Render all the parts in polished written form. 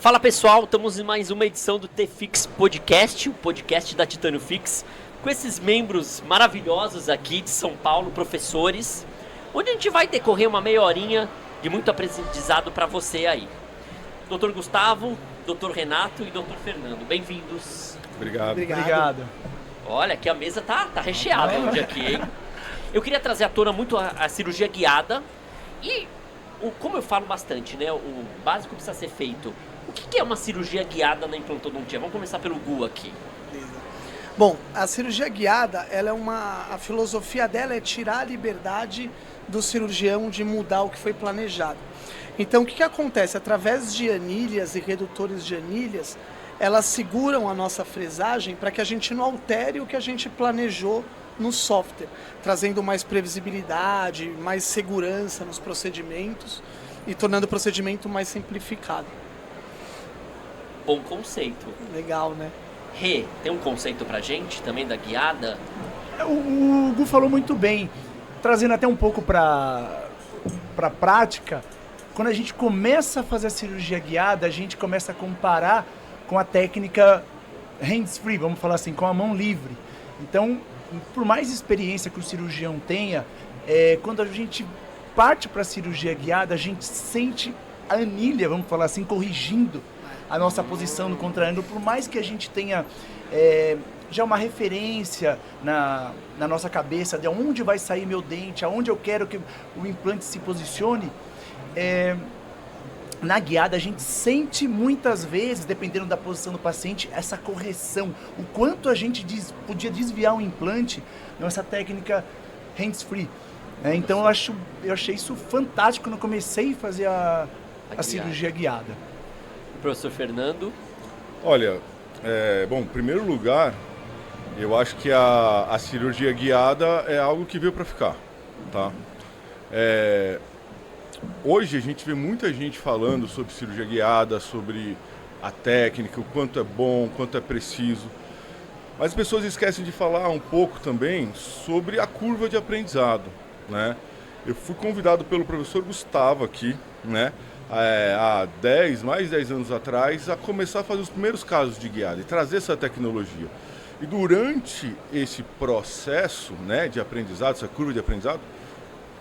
Fala pessoal, estamos em mais uma edição do T-Fix Podcast, o podcast da Titânio Fix, com esses membros maravilhosos aqui de São Paulo, professores, onde a gente vai decorrer uma meia horinha de muito aprendizado para você aí. Dr. Gustavo, Dr. Renato e Dr. Fernando, bem-vindos. Obrigado. Olha, aqui a mesa tá recheada hoje aqui, hein? Eu queria trazer à tona muito a cirurgia guiada e, como eu falo bastante, né, o básico precisa ser feito. O que é uma cirurgia guiada na implantodontia? Vamos começar pelo Gu aqui. Bom, a cirurgia guiada, a filosofia dela é tirar a liberdade do cirurgião de mudar o que foi planejado. Então, o que acontece? Através de anilhas e redutores de anilhas, elas seguram a nossa fresagem para que a gente não altere o que a gente planejou no software, trazendo mais previsibilidade, mais segurança nos procedimentos e tornando o procedimento mais simplificado. Bom conceito. Legal, né? Rê, tem um conceito pra gente também da guiada? O Gu falou muito bem, trazendo até um pouco para prática. Quando a gente começa a fazer a cirurgia guiada, a gente começa a comparar com a técnica hands-free, vamos falar assim, com a mão livre. Então, por mais experiência que o cirurgião tenha, quando a gente parte para a cirurgia guiada, a gente sente a anilha, vamos falar assim, corrigindo a nossa posição no contraângulo, por mais que a gente tenha já uma referência na nossa cabeça de onde vai sair meu dente, aonde eu quero que o implante se posicione, na guiada a gente sente muitas vezes, dependendo da posição do paciente, essa correção, o quanto a gente podia desviar o implante nessa técnica hands-free. Então eu achei isso fantástico quando eu comecei a fazer a cirurgia guiada. Professor Fernando? Olha, bom, em primeiro lugar, eu acho que a cirurgia guiada é algo que veio para ficar, tá? Hoje a gente vê muita gente falando sobre cirurgia guiada, sobre a técnica, o quanto é bom, o quanto é preciso. Mas as pessoas esquecem de falar um pouco também sobre a curva de aprendizado, né? Eu fui convidado pelo professor Gustavo aqui, né? Há mais de 10 anos atrás, a começar a fazer os primeiros casos de guiada e trazer essa tecnologia. E durante esse processo, né, de aprendizado, essa curva de aprendizado,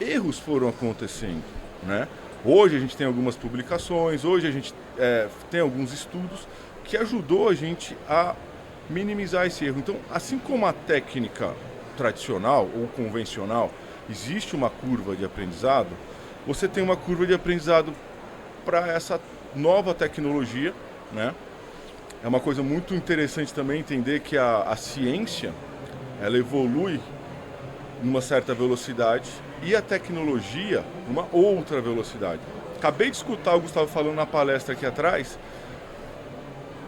erros foram acontecendo, né? Hoje a gente tem algumas publicações, hoje a gente tem alguns estudos que ajudou a gente a minimizar esse erro. Então, assim como a técnica tradicional ou convencional, existe uma curva de aprendizado, você tem uma curva de aprendizado para essa nova tecnologia, né? É uma coisa muito interessante também entender que a ciência, ela evolui numa certa velocidade e a tecnologia numa outra velocidade. Acabei de escutar o Gustavo falando na palestra aqui atrás,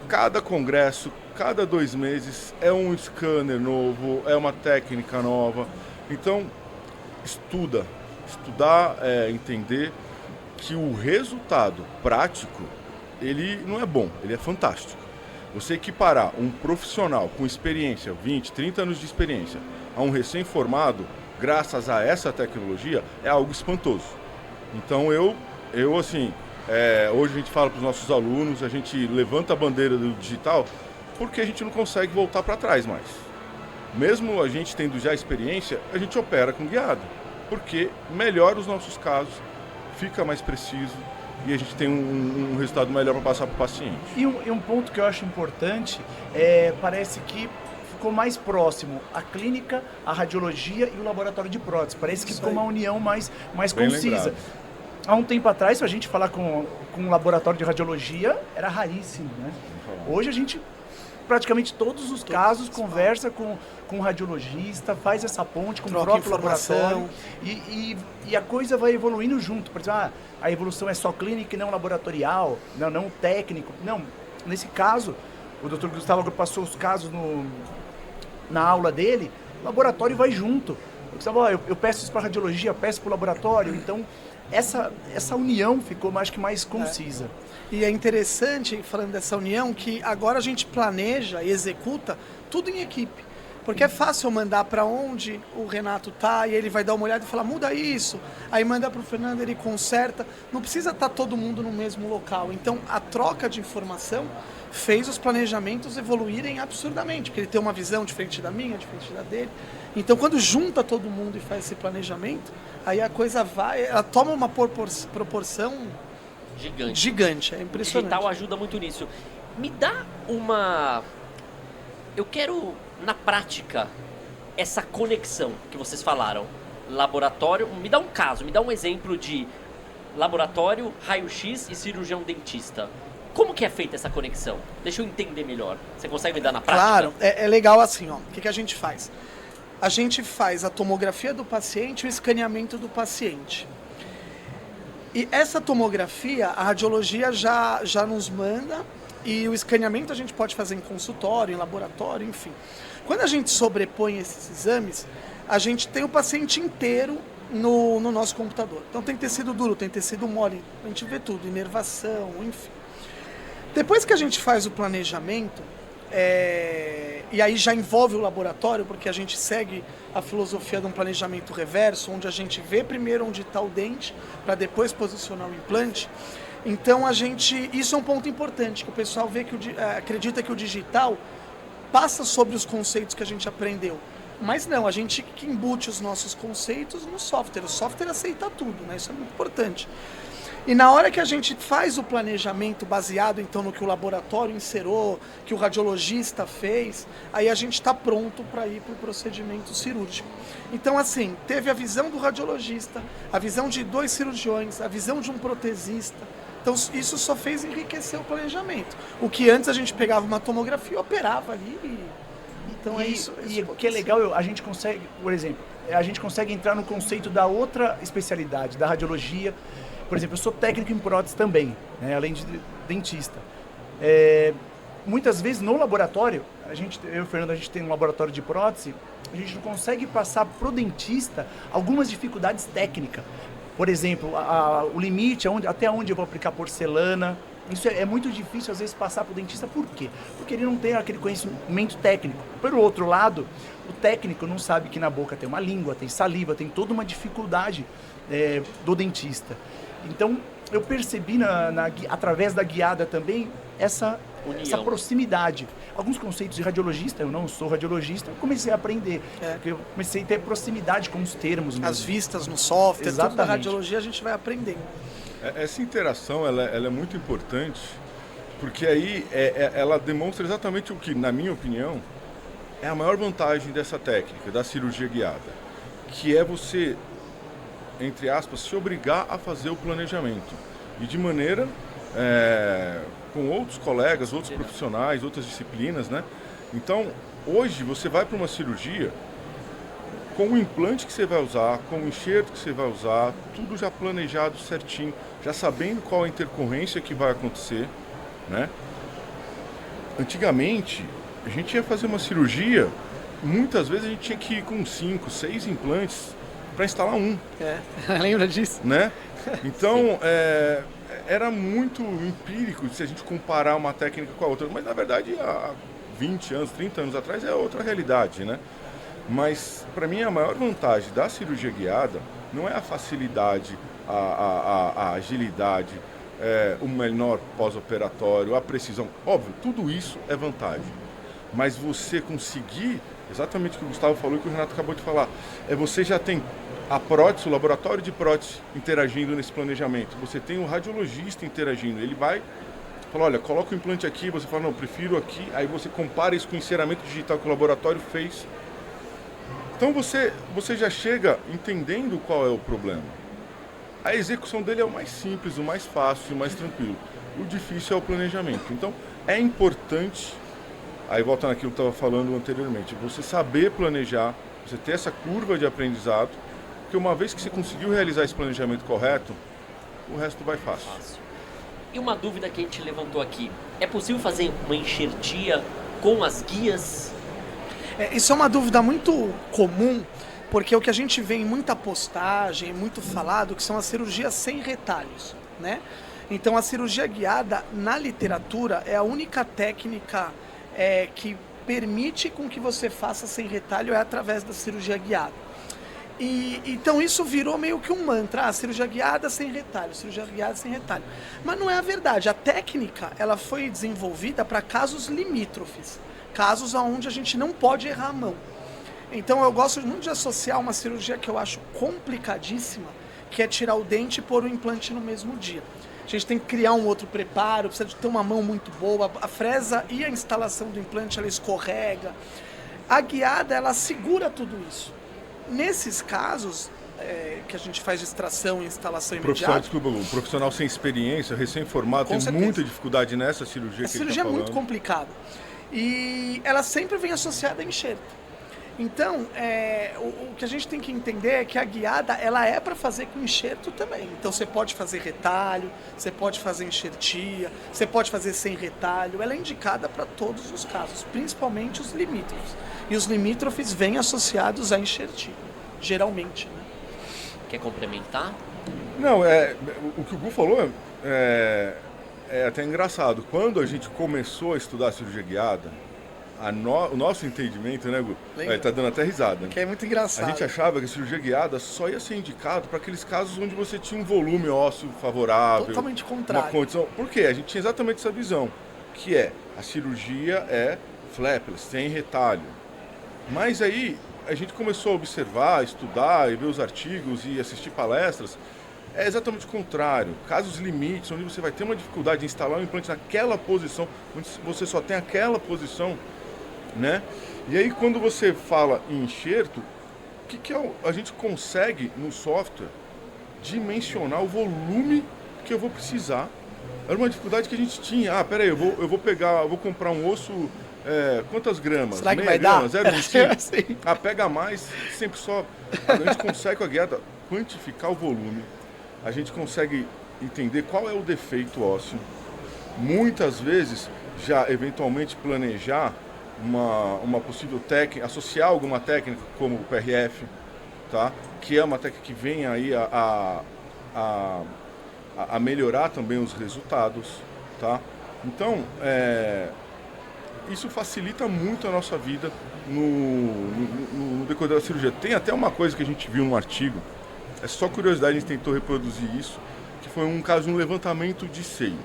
cada congresso, cada 2 meses é um scanner novo, é uma técnica nova. Então, estudar, entender que o resultado prático, ele não é bom, ele é fantástico. Você equiparar um profissional com experiência, 20, 30 anos de experiência, a um recém-formado, graças a essa tecnologia, é algo espantoso. Então eu assim, hoje a gente fala para os nossos alunos, a gente levanta a bandeira do digital, porque a gente não consegue voltar para trás mais. Mesmo a gente tendo já experiência, a gente opera com guiada, porque melhora os nossos casos, fica mais preciso e a gente tem um resultado melhor para passar para o paciente. E um ponto que eu acho importante, parece que ficou mais próximo a clínica, a radiologia e o laboratório de prótese. Parece que ficou uma união mais concisa. Lembrado. Há um tempo atrás, se a gente falar com um laboratório de radiologia, era raríssimo, né? Hoje a gente, praticamente todos os casos, conversa com um radiologista, faz essa ponte com o próprio laboratório e a coisa vai evoluindo junto. Por exemplo, a evolução é só clínica e não laboratorial, não técnico. Não, nesse caso, o Dr. Gustavo passou os casos na aula dele, o laboratório vai junto. Gustavo, eu peço isso para a radiologia, eu peço para o laboratório, então essa união ficou mais concisa. E é interessante, falando dessa união, que agora a gente planeja e executa tudo em equipe. Porque é fácil eu mandar para onde o Renato tá e ele vai dar uma olhada e falar, muda isso. Aí manda para o Fernando, ele conserta. Não precisa estar todo mundo no mesmo local. Então, a troca de informação fez os planejamentos evoluírem absurdamente, porque ele tem uma visão diferente da minha, diferente da dele. Então, quando junta todo mundo e faz esse planejamento, aí a coisa ela toma uma proporção gigante. É O impressionante. digital ajuda muito nisso. Me dá uma... Eu quero, na prática, essa conexão que vocês falaram. Laboratório, me dá um caso, me dá um exemplo de laboratório, raio-x e cirurgião dentista. Como que é feita essa conexão? Deixa eu entender melhor. Você consegue me dar na prática? Claro, é legal assim, ó. O que a gente faz? A gente faz a tomografia do paciente e o escaneamento do paciente. E essa tomografia, a radiologia já nos manda, e o escaneamento a gente pode fazer em consultório, em laboratório, enfim. Quando a gente sobrepõe esses exames, a gente tem o paciente inteiro no nosso computador. Então tem tecido duro, tem tecido mole, a gente vê tudo, inervação, enfim. Depois que a gente faz o planejamento, e aí já envolve o laboratório, porque a gente segue a filosofia de um planejamento reverso, onde a gente vê primeiro onde está o dente, para depois posicionar o implante. Então isso é um ponto importante, que o pessoal vê acredita que o digital passa sobre os conceitos que a gente aprendeu. Mas não, a gente que embute os nossos conceitos no software. O software aceita tudo, né? Isso é muito importante. E na hora que a gente faz o planejamento baseado então no que o laboratório inserou, que o radiologista fez, aí a gente está pronto para ir para o procedimento cirúrgico. Então assim, teve a visão do radiologista, a visão de 2 cirurgiões, a visão de um protesista. Então isso só fez enriquecer o planejamento. O que antes a gente pegava uma tomografia e operava ali. Então é isso. E o que é legal, a gente consegue, por exemplo, a gente consegue entrar no conceito da outra especialidade, da radiologia. Por exemplo, eu sou técnico em prótese também, né, além de dentista. Muitas vezes no laboratório, eu e o Fernando, a gente tem um laboratório de prótese, a gente não consegue passar pro dentista algumas dificuldades técnicas. Por exemplo, o limite, até onde eu vou aplicar porcelana. Isso é muito difícil, às vezes, passar para o dentista. Por quê? Porque ele não tem aquele conhecimento técnico. Por outro lado, o técnico não sabe que na boca tem uma língua, tem saliva, tem toda uma dificuldade do dentista. Então, eu percebi através da guiada também essa proximidade. Alguns conceitos de radiologista, eu não sou radiologista, eu comecei a aprender. Eu comecei a ter proximidade com os termos. As vistas no software, exatamente. Tudo da radiologia a gente vai aprendendo. Essa interação ela é muito importante, porque aí ela demonstra exatamente o que, na minha opinião, é a maior vantagem dessa técnica, da cirurgia guiada, que é você, entre aspas, se obrigar a fazer o planejamento. E de maneira, com outros colegas, outros profissionais, outras disciplinas, né? Então, hoje você vai para uma cirurgia com o implante que você vai usar, com o enxerto que você vai usar, tudo já planejado certinho, já sabendo qual a intercorrência que vai acontecer, né? Antigamente, a gente ia fazer uma cirurgia, muitas vezes a gente tinha que ir com 5, 6 implantes para instalar um. Lembra disso? Né? Então, era muito empírico se a gente comparar uma técnica com a outra, mas na verdade há 20 anos, 30 anos atrás é outra realidade, né? Mas para mim a maior vantagem da cirurgia guiada não é a facilidade, a agilidade, o menor pós-operatório, a precisão. Óbvio, tudo isso é vantagem. Mas você conseguir, exatamente o que o Gustavo falou e o que o Renato acabou de falar, você já tem a prótese, o laboratório de prótese interagindo nesse planejamento. Você tem o radiologista interagindo. Ele vai falar, olha, coloca o implante aqui, você fala, não, prefiro aqui. Aí você compara isso com o enceramento digital que o laboratório fez. Então você já chega entendendo qual é o problema. A execução dele é o mais simples, o mais fácil, o mais tranquilo. O difícil é o planejamento. Então é importante, aí voltando àquilo que eu estava falando anteriormente, você saber planejar, você ter essa curva de aprendizado, porque uma vez que você conseguiu realizar esse planejamento correto, o resto vai fácil. E uma dúvida que a gente levantou aqui, é possível fazer uma enxertia com as guias? Isso é uma dúvida muito comum, porque o que a gente vê em muita postagem, muito falado, que são as cirurgias sem retalhos, né? Então a cirurgia guiada, na literatura, é a única técnica que permite com que você faça sem retalho é através da cirurgia guiada. E então isso virou meio que um mantra, cirurgia guiada sem retalho, cirurgia guiada sem retalho. Mas não é a verdade. A técnica, ela foi desenvolvida para casos limítrofes, casos onde a gente não pode errar a mão. Então eu gosto muito de associar uma cirurgia que eu acho complicadíssima, que é tirar o dente e pôr o implante no mesmo dia. A gente tem que criar um outro preparo, precisa de ter uma mão muito boa, a fresa e a instalação do implante, ela escorrega. A guiada, ela segura tudo isso. Nesses casos, que a gente faz extração e instalação imediata... Desculpa, um profissional sem experiência, recém-formado, tem muita dificuldade nessa cirurgia. A cirurgia é muito complicada. E ela sempre vem associada a enxerto. Então, o que a gente tem que entender é que a guiada, ela é para fazer com enxerto também. Então, você pode fazer retalho, você pode fazer enxertia, você pode fazer sem retalho. Ela é indicada para todos os casos, principalmente os limítrofes. E os limítrofes vêm associados a enxertia, geralmente, né? Quer complementar? Não, o que o Gu falou é até engraçado. Quando a gente começou a estudar a cirurgia guiada, o nosso entendimento, né, Gu? Ele tá dando até risada. Que é muito engraçado. A gente achava que a cirurgia guiada só ia ser indicado para aqueles casos onde você tinha um volume ósseo favorável. Totalmente contrário. Uma condição. Por quê? A gente tinha exatamente essa visão, que a cirurgia é flapless, sem retalho. Mas aí a gente começou a observar, estudar e ver os artigos e assistir palestras. É exatamente o contrário. Casos limites, onde você vai ter uma dificuldade de instalar um implante naquela posição, onde você só tem aquela posição, né? E aí quando você fala em enxerto, a gente consegue no software dimensionar o volume que eu vou precisar. Era uma dificuldade que a gente tinha. Peraí, eu vou comprar um osso, quantas gramas? Será que meia vai grama, dar? 0,25? Pega mais, sempre sobe. A gente consegue com a guiada quantificar o volume. A gente consegue entender qual é o defeito ósseo. Muitas vezes, já eventualmente planejar uma possível técnica, associar alguma técnica como o PRF, tá? Que é uma técnica que vem aí a melhorar também os resultados, tá? Então, isso facilita muito a nossa vida no decorrer da cirurgia. Tem até uma coisa que a gente viu no artigo, é só curiosidade, a gente tentou reproduzir isso, que foi um caso de um levantamento de seio.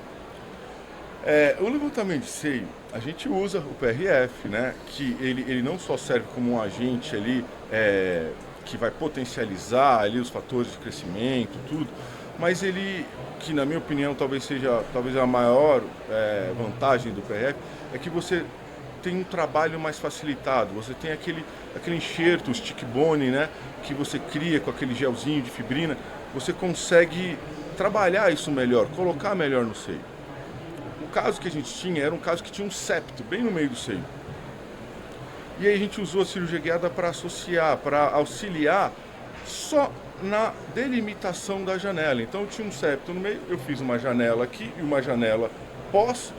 O levantamento de seio, a gente usa o PRF, né, que ele não só serve como um agente ali, que vai potencializar ali os fatores de crescimento, tudo, mas ele, que na minha opinião talvez a maior vantagem do PRF, é que você tem um trabalho mais facilitado, você tem aquele enxerto, o stick bone, né, que você cria com aquele gelzinho de fibrina, você consegue trabalhar isso melhor, colocar melhor no seio. O caso que a gente tinha era um caso que tinha um septo bem no meio do seio. E aí a gente usou a cirurgia guiada para associar, para auxiliar só na delimitação da janela. Então eu tinha um septo no meio, eu fiz uma janela aqui e uma janela pós,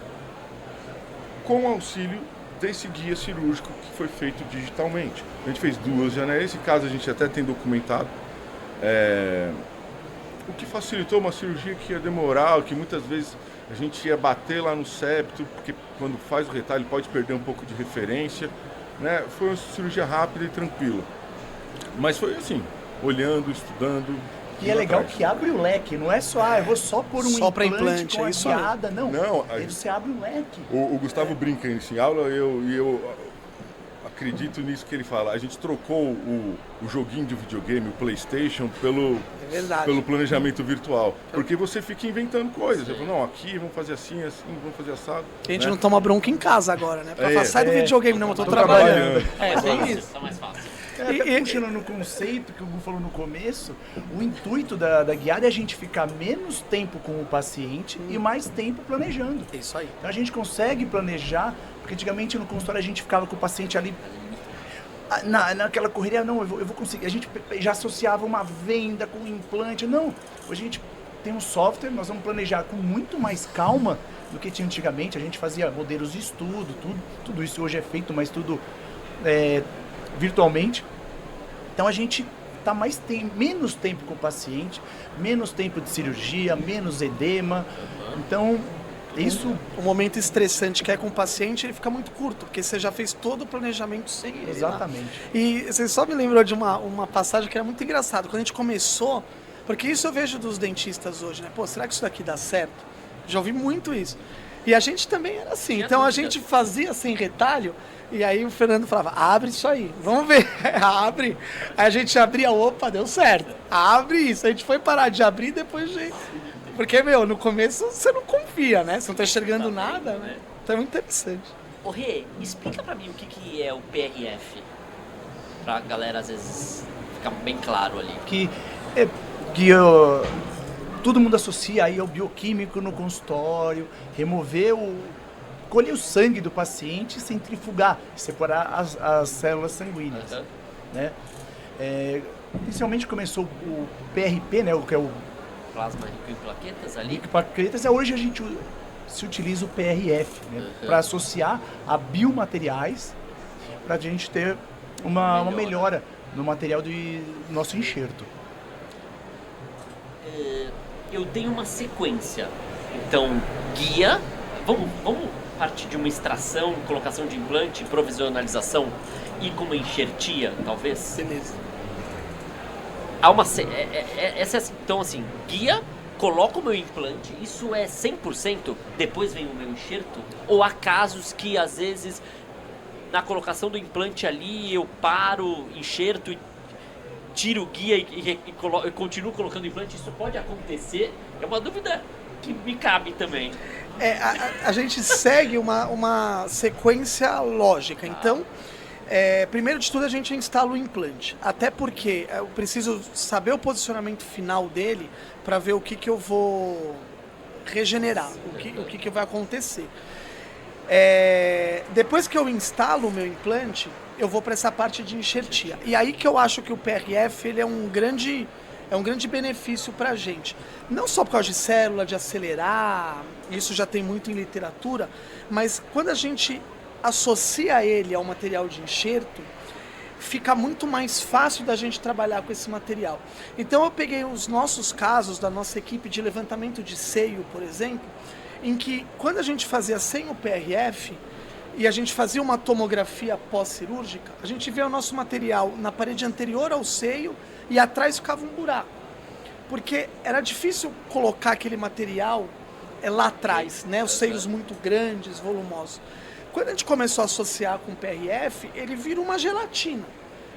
com auxílio desse guia cirúrgico que foi feito digitalmente. A gente fez 2 janelas, esse caso a gente até tem documentado. O que facilitou uma cirurgia que ia demorar, que muitas vezes a gente ia bater lá no septo, porque quando faz o retalho pode perder um pouco de referência, né? Foi uma cirurgia rápida e tranquila. Mas foi assim, olhando, estudando. E é legal que abre o leque, não é só, eu vou só pôr um implante com a guiada, não. Você abre um leque. O Gustavo brinca isso em aula, e eu acredito nisso que ele fala. A gente trocou o joguinho de videogame, o PlayStation, pelo planejamento virtual. Porque você fica inventando coisas. Você fala, não, aqui vamos fazer assim, vamos fazer assado. A gente não toma bronca em casa agora, né? Pra sai do videogame, não, eu tô trabalhando. Tem isso. Tá mais fácil. Até puxando no conceito que o Gu falou no começo, o intuito da guiada é a gente ficar menos tempo com o paciente e mais tempo planejando. Isso aí. Então a gente consegue planejar, porque antigamente no consultório a gente ficava com o paciente ali naquela correria, não, eu vou conseguir. A gente já associava uma venda com um implante. Não, hoje a gente tem um software, nós vamos planejar com muito mais calma do que tinha antigamente. A gente fazia modelos de estudo, tudo isso hoje é feito, mas tudo virtualmente. Então a gente está menos tempo com o paciente, menos tempo de cirurgia, menos edema. Então Isso, O momento estressante que é com o paciente, ele fica muito curto, porque você já fez todo o planejamento sem ele. exatamente. Lá. E você só me lembrou de uma passagem que era muito engraçada. Quando a gente começou, porque isso eu vejo dos dentistas hoje, né? Pô, será que isso daqui dá certo? Já ouvi muito isso. E a gente também era assim. Tinha Então a dúvida. gente fazia sem retalho, e aí o Fernando falava, abre isso aí, vamos ver. Abre. Aí a gente abria, opa, deu certo. Abre isso. A gente foi parar de abrir depois de... Porque, no começo você não confia, né? Você não tá enxergando nada, né? Então é muito interessante. Ô Rê, explica pra mim o que é o PRF. Pra galera, às vezes, ficar bem claro ali. Todo mundo associa aí ao bioquímico no consultório, colher o sangue do paciente e centrifugar, separar as células sanguíneas. Uhum. Né? Inicialmente começou o PRP, né, o que é o Plasma rico em plaquetas ali. plaquetas, hoje a gente se utiliza o PRF, né, para associar a biomateriais para a gente ter uma melhora no material do nosso enxerto. Eu tenho uma sequência. Então, guia. Vamos partir de uma extração, colocação de implante, provisionalização e com uma enxertia, talvez? Beleza. Há uma então assim, guia, coloco o meu implante, isso é 100%, depois vem o meu enxerto? Ou há casos que às vezes na colocação do implante ali eu paro, enxerto e tiro o guia e continuo colocando o implante? Isso pode acontecer? É uma dúvida que me cabe também. A gente segue uma sequência lógica. Então, primeiro de tudo, a gente instala o implante. Até porque eu preciso saber o posicionamento final dele para ver o que eu vou regenerar, o que vai acontecer. Depois que eu instalo o meu implante, eu vou para essa parte de enxertia. E aí que eu acho que o PRF ele é um grande benefício para a gente. Não só por causa de célula, de acelerar, isso já tem muito em literatura, mas quando a gente associa ele ao material de enxerto, fica muito mais fácil da gente trabalhar com esse material. Então eu peguei os nossos casos da nossa equipe de levantamento de seio, por exemplo, em que quando a gente fazia sem o PRF e a gente fazia uma tomografia pós-cirúrgica, a gente vê o nosso material na parede anterior ao seio e atrás ficava um buraco. Porque era difícil colocar aquele material lá atrás, né? Os seios muito grandes, volumosos. Quando a gente começou a associar com o PRF, ele vira uma gelatina.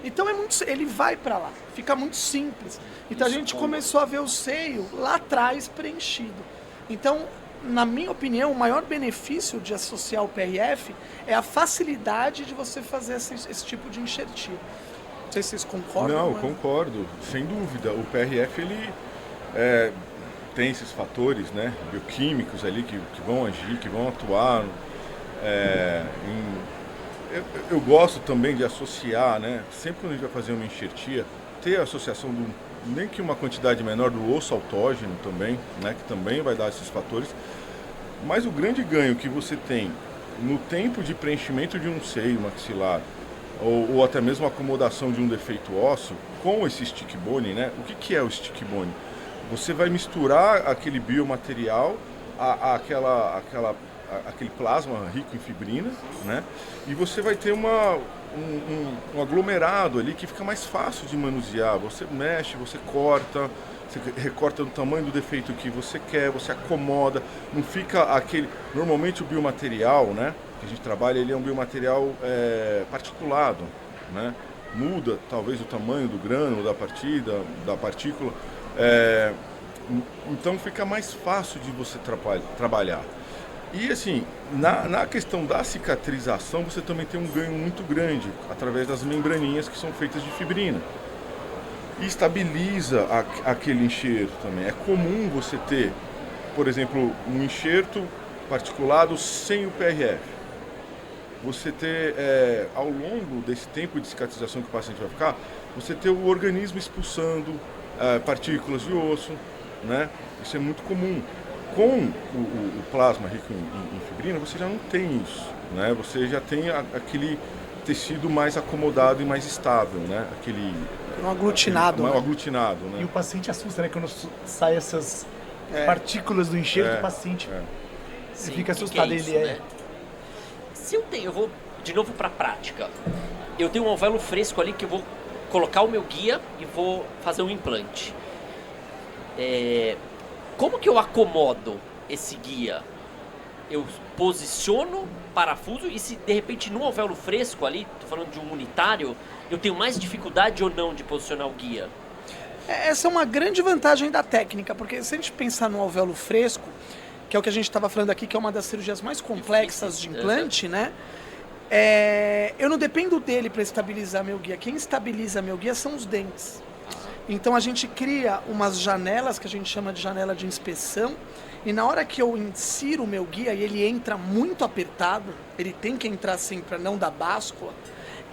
Então ele vai para lá, fica muito simples. Então a gente começou a ver o seio lá atrás preenchido. Então, na minha opinião, o maior benefício de associar o PRF é a facilidade de você fazer esse tipo de enxertia. Não sei se vocês concordam. Não, concordo, sem dúvida. O PRF ele tem esses fatores, né, bioquímicos ali que vão agir, que vão atuar. Eu gosto também de associar, né, sempre quando a gente vai fazer uma enxertia, ter a associação nem que uma quantidade menor do osso autógeno também, né, que também vai dar esses fatores. Mas o grande ganho que você tem no tempo de preenchimento de um seio maxilar, ou até mesmo a acomodação de um defeito ósseo, com esse stick bone, né? O que é o stick bone? Você vai misturar aquele biomaterial aquele plasma rico em fibrina, né? E você vai ter um aglomerado ali que fica mais fácil de manusear. Você mexe, você corta, você recorta do tamanho do defeito que você quer, você acomoda, não fica aquele... Normalmente o biomaterial, né, que a gente trabalha, ele é um biomaterial particulado, né? Muda talvez o tamanho do grânulo, da partícula, então fica mais fácil de você trabalhar. E assim, na questão da cicatrização, você também tem um ganho muito grande através das membraninhas que são feitas de fibrina. E estabiliza aquele enxerto também. É comum você ter, por exemplo, um enxerto particulado sem o PRF. Você ter, ao longo desse tempo de cicatrização que o paciente vai ficar, você ter o organismo expulsando partículas de osso, né? Isso é muito comum. Com o plasma rico em fibrina, você já não tem isso, né? Você já tem aquele tecido mais acomodado e mais estável, né? Um aglutinado. Um aglutinado, né? E o paciente assusta, né? Quando sai essas partículas do enxerto do paciente. Sim, Ele fica que assustado, é isso, ele né? Se eu vou de novo para a prática. Eu tenho um alvéolo fresco ali que eu vou colocar o meu guia e vou fazer um implante. Como que eu acomodo esse guia? Eu posiciono parafuso e se de repente no alvéolo fresco ali, tô falando de um unitário, eu tenho mais dificuldade ou não de posicionar o guia? Essa é uma grande vantagem da técnica, porque se a gente pensar no alvéolo fresco, que é o que a gente estava falando aqui, que é uma das cirurgias mais complexas de implante, né? Eu não dependo dele para estabilizar meu guia. Quem estabiliza meu guia são os dentes. Então a gente cria umas janelas que a gente chama de janela de inspeção, e na hora que eu insiro o meu guia e ele entra muito apertado, ele tem que entrar assim para não dar báscula,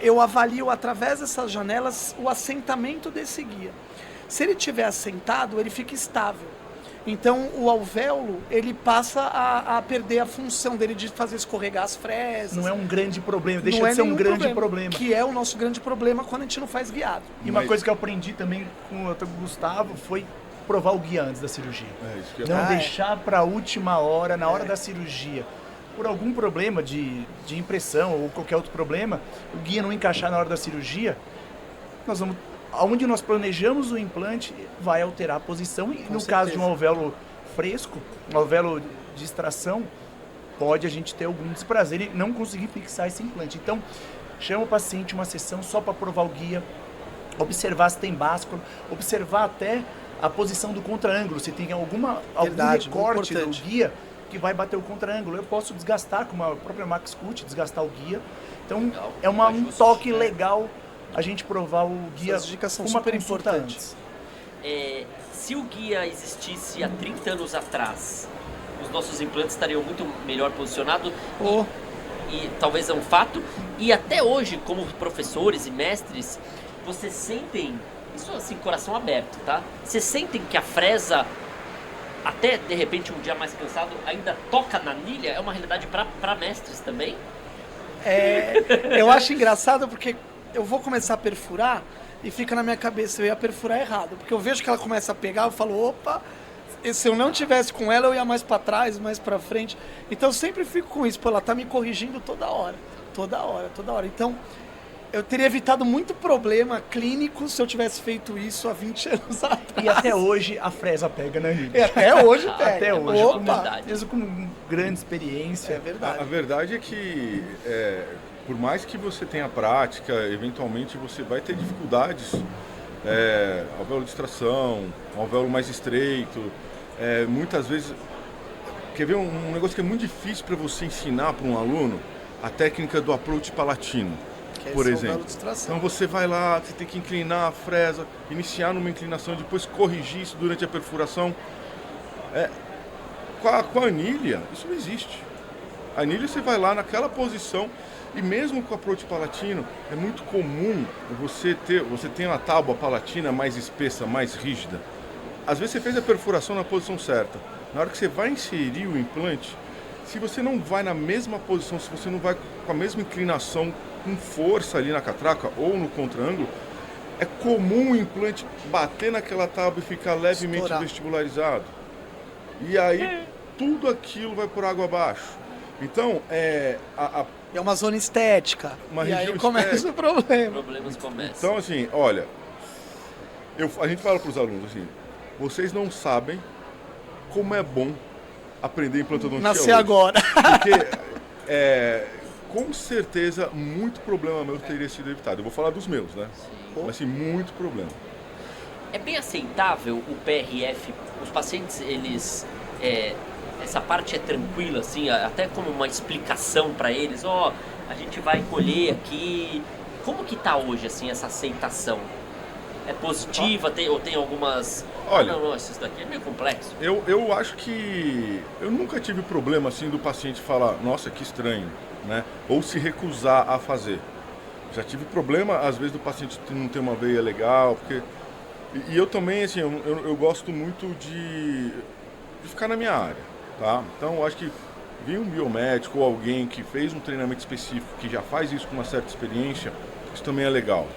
eu avalio através dessas janelas o assentamento desse guia. Se ele estiver assentado, ele fica estável. Então o alvéolo, ele passa a perder a função dele de fazer escorregar as fresas. Não é um grande problema, deixa de ser um grande problema. Que é o nosso grande problema quando a gente não faz guiado. E uma coisa que eu aprendi também com o Gustavo foi provar o guia antes da cirurgia. Isso que eu Não deixar para a última hora, na hora da cirurgia. Por algum problema de impressão ou qualquer outro problema, o guia não encaixar na hora da cirurgia, nós vamos... Onde nós planejamos o implante, vai alterar a posição. E no caso de um alvéolo fresco, um alvéolo de extração, pode a gente ter algum desprazer e não conseguir fixar esse implante. Então, chama o paciente uma sessão só para provar o guia, observar se tem báscula, observar até a posição do contra-ângulo, se tem algum recorte do guia que vai bater o contra-ângulo. Eu posso desgastar, como a própria Max Cut, desgastar o guia. Então, é um toque legal a gente provar o guia. As dicas são uma super consulta importantes. Se o guia existisse há 30 anos atrás, os nossos implantes estariam muito melhor posicionados e talvez é um fato. E até hoje, como professores e mestres, vocês sentem, isso assim, coração aberto, tá? Vocês sentem que a fresa, até de repente um dia mais cansado, ainda toca na anilha? É uma realidade para mestres também? Eu acho engraçado porque eu vou começar a perfurar e fica na minha cabeça, eu ia perfurar errado. Porque eu vejo que ela começa a pegar, eu falo, opa, se eu não tivesse com ela, eu ia mais para trás, mais para frente. Então eu sempre fico com isso, ela tá me corrigindo toda hora. Então eu teria evitado muito problema clínico se eu tivesse feito isso há 20 anos atrás. E até hoje a fresa pega na anilha. E até hoje pega. Até hoje. Opa. Mesmo com grande experiência. É verdade. A verdade é que, por mais que você tenha prática, eventualmente você vai ter dificuldades. Alvéolo de extração, um alvéolo mais estreito. Muitas vezes, quer ver um negócio que é muito difícil para você ensinar para um aluno? A técnica do approach palatino, por exemplo. Então você vai lá, você tem que inclinar a fresa, iniciar numa inclinação, depois corrigir isso durante a perfuração. Com a anilha, isso não existe. A anilha você vai lá naquela posição, e mesmo com o approach palatino, é muito comum você ter uma tábua palatina mais espessa, mais rígida. Às vezes você fez a perfuração na posição certa. Na hora que você vai inserir o implante, se você não vai na mesma posição, se você não vai com a mesma inclinação, com força ali na catraca ou no contra-ângulo, é comum o implante bater naquela tábua e ficar levemente vestibularizado. E aí tudo aquilo vai por água abaixo. Então, é uma zona estética. E aí começa o problema. Problemas começam. Então, assim, olha, a gente fala para os alunos assim, vocês não sabem como é bom aprender implantodontia Nascer agora. Porque, com certeza, muito problema meu teria sido evitado. Eu vou falar dos meus, né? Mas, assim, muito problema. É bem aceitável o PRF? Os pacientes, eles... essa parte é tranquila, assim, até como uma explicação para eles. A gente vai colher aqui. Como que tá hoje, assim, essa aceitação? É positiva ou tem algumas... Olha, não, isso daqui é meio complexo. Eu acho que eu nunca tive problema, assim, do paciente falar, nossa, que estranho, né? Ou se recusar a fazer. Já tive problema, às vezes, do paciente não ter uma veia legal, porque... E eu também, assim, eu gosto muito de ficar na minha área, tá? Então, eu acho que vir um biomédico ou alguém que fez um treinamento específico, que já faz isso com uma certa experiência, isso também é legal,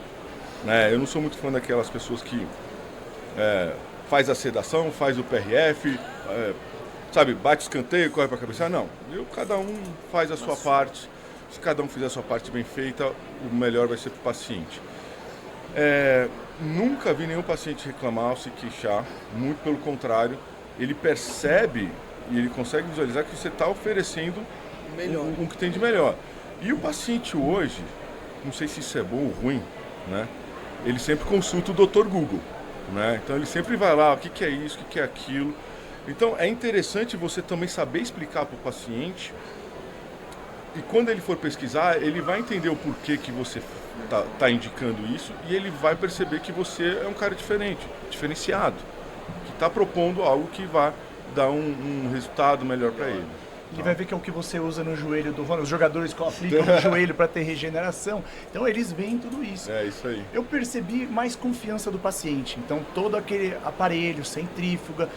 né? Eu não sou muito fã daquelas pessoas que faz a sedação, faz o PRF, sabe, bate escanteio, corre para cabecear, não. Cada um faz a sua parte. Se cada um fizer a sua parte bem feita, o melhor vai ser para o paciente. Nunca vi nenhum paciente reclamar ou se queixar, muito pelo contrário, ele percebe e ele consegue visualizar que você está oferecendo um que tem de melhor. E o paciente hoje, não sei se isso é bom ou ruim, né? Ele sempre consulta o Dr. Google, né? Então ele sempre vai lá, o que é isso, o que é aquilo. Então é interessante você também saber explicar para o paciente, e quando ele for pesquisar, ele vai entender o porquê que você tá indicando isso, e ele vai perceber que você é um cara diferenciado, que está propondo algo que vai dar um resultado melhor para ele. Ele vai ver que é o que você usa no joelho do Ronald. Os jogadores que aplicam no joelho para ter regeneração. Então eles veem tudo isso. É isso aí. Eu percebi mais confiança do paciente. Então todo aquele aparelho, centrífuga.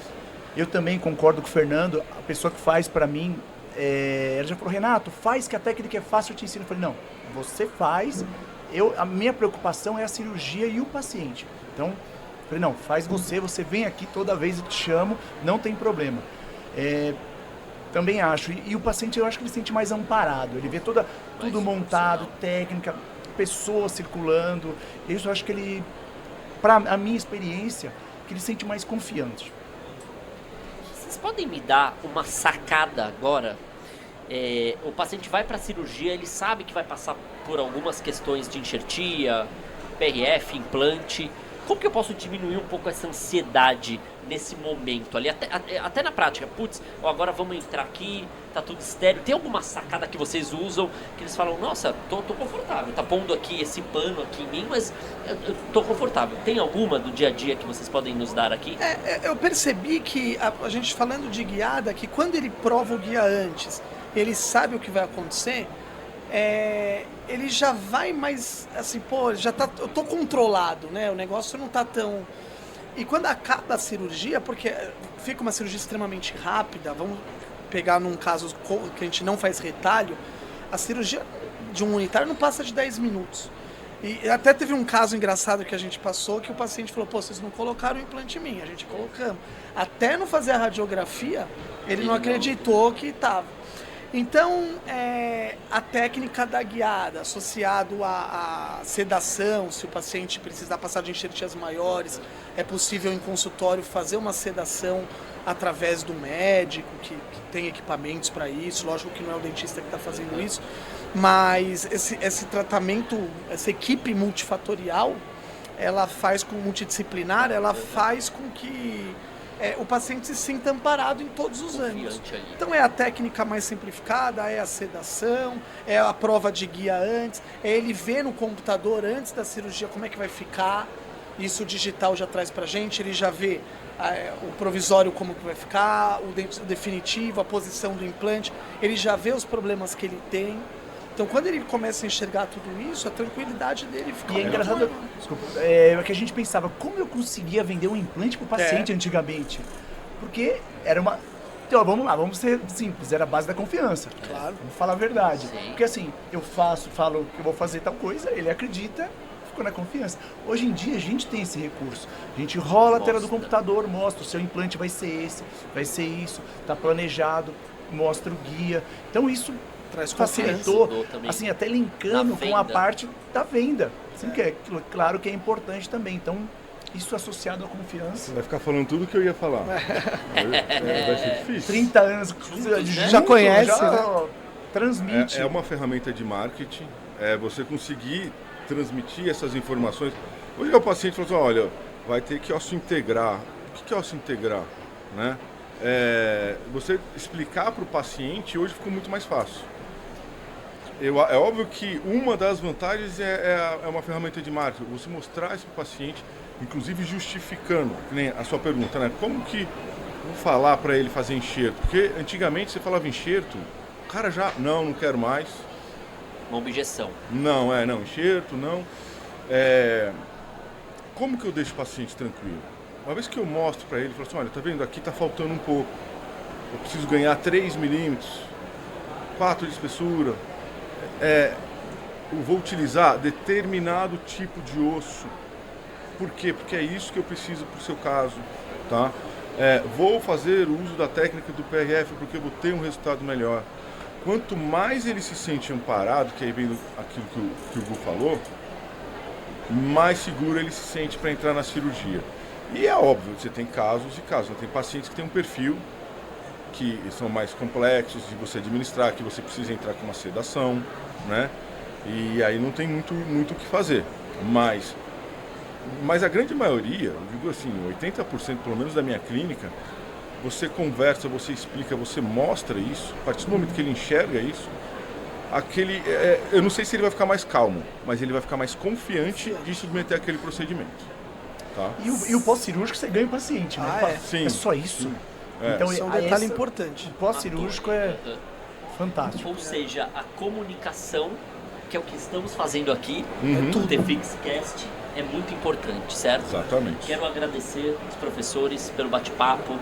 Eu também concordo com o Fernando. A pessoa que faz para mim, ela já falou, Renato, faz que a técnica é fácil, eu te ensino. Eu falei, não, você faz. A minha preocupação é a cirurgia e o paciente. Então, eu falei, não, faz você vem aqui toda vez, eu te chamo, não tem problema. Também acho. E o paciente, eu acho que ele se sente mais amparado. Ele vê tudo montado, técnica, pessoas circulando. Isso eu acho que ele, para a minha experiência, que ele se sente mais confiante. Vocês podem me dar uma sacada agora? O paciente vai para a cirurgia, ele sabe que vai passar por algumas questões de enxertia, PRF, implante. Como que eu posso diminuir um pouco essa ansiedade nesse momento ali, até na prática? Putz, agora vamos entrar aqui, tá tudo estéreo. Tem alguma sacada que vocês usam que eles falam, nossa, tô confortável, tá pondo aqui esse pano aqui em mim, mas eu tô confortável. Tem alguma do dia a dia que vocês podem nos dar aqui? Eu percebi que, a gente falando de guiada, que quando ele prova o guia antes, ele sabe o que vai acontecer, ele já vai mais, assim, eu tô controlado, né? O negócio não tá tão... E quando acaba a cirurgia, porque fica uma cirurgia extremamente rápida, vamos pegar num caso que a gente não faz retalho, a cirurgia de um unitário não passa de 10 minutos. E até teve um caso engraçado que a gente passou, que o paciente falou, vocês não colocaram o implante em mim, a gente colocamos. Até não fazer a radiografia, ele não acreditou que estava. Então, a técnica da guiada, associado à sedação, se o paciente precisar passar de enxertias maiores, é possível em consultório fazer uma sedação através do médico, que tem equipamentos para isso, lógico que não é o dentista que está fazendo isso, mas esse tratamento, essa equipe multifatorial, ela faz multidisciplinar, ela faz com que o paciente se sinta amparado em todos os ângulos. Então é a técnica mais simplificada, é a sedação, é a prova de guia antes, é ele ver no computador antes da cirurgia como é que vai ficar, isso o digital já traz pra gente, ele já vê o provisório como que vai ficar, o definitivo, a posição do implante, ele já vê os problemas que ele tem. Então, quando ele começa a enxergar tudo isso, a tranquilidade dele fica... E é engraçado, desculpa, que a gente pensava, como eu conseguia vender um implante para o paciente antigamente? Porque era uma... Então, vamos lá, vamos ser simples, era a base da confiança. Claro. Vamos falar a verdade. Sim. Porque assim, eu falo que eu vou fazer tal coisa, ele acredita, ficou na confiança. Hoje em dia, a gente tem esse recurso. A gente rola a tela do computador, mostra, o seu implante vai ser esse, vai ser isso, está planejado, mostra o guia. Então, isso... facilitou, assim, até linkando com a parte da venda. Assim, que claro que é importante também. Então, isso associado à confiança. Você vai ficar falando tudo que eu ia falar. Vai ser difícil. 30 anos já conhece, já transmite. É uma ferramenta de marketing. Você conseguir transmitir essas informações. Hoje o paciente falou assim, olha, vai ter que osso integrar. O que é osso integrar? Né? Você explicar para o paciente hoje ficou muito mais fácil. É óbvio que uma das vantagens é uma ferramenta de marketing. Você mostrar isso para o paciente, inclusive justificando, que nem a sua pergunta, né? Como que vou falar para ele fazer enxerto? Porque antigamente você falava enxerto, o cara já, não quero mais. Uma objeção. Não, enxerto, não. Como que eu deixo o paciente tranquilo? Uma vez que eu mostro para ele, falo assim, olha, tá vendo, aqui tá faltando um pouco. Eu preciso ganhar 3 milímetros, 4 de espessura. Eu vou utilizar determinado tipo de osso. Por quê? Porque é isso que eu preciso para o seu caso, tá? vou fazer uso da técnica do PRF porque eu vou ter um resultado melhor. Quanto mais ele se sente amparado, que aí vem aquilo que o Gu falou, mais seguro ele se sente para entrar na cirurgia. E é óbvio, você tem casos e casos. Tem pacientes que têm um perfil que são mais complexos de você administrar, que você precisa entrar com uma sedação, né? E aí não tem muito o que fazer. Mas a grande maioria, eu digo assim, 80% pelo menos da minha clínica, você conversa, você explica, você mostra isso, a partir do momento que ele enxerga isso, eu não sei se ele vai ficar mais calmo, mas ele vai ficar mais confiante de submeter aquele procedimento. Tá? E o pós-cirúrgico você ganha o paciente, né? Sim. É só isso? Sim. Então, Isso é um detalhe importante. O pós-cirúrgico é fantástico. Ou seja, a comunicação, que é o que estamos fazendo aqui, Uhum. o TheFixCast, é muito importante, certo? Exatamente. Quero agradecer os professores pelo bate-papo,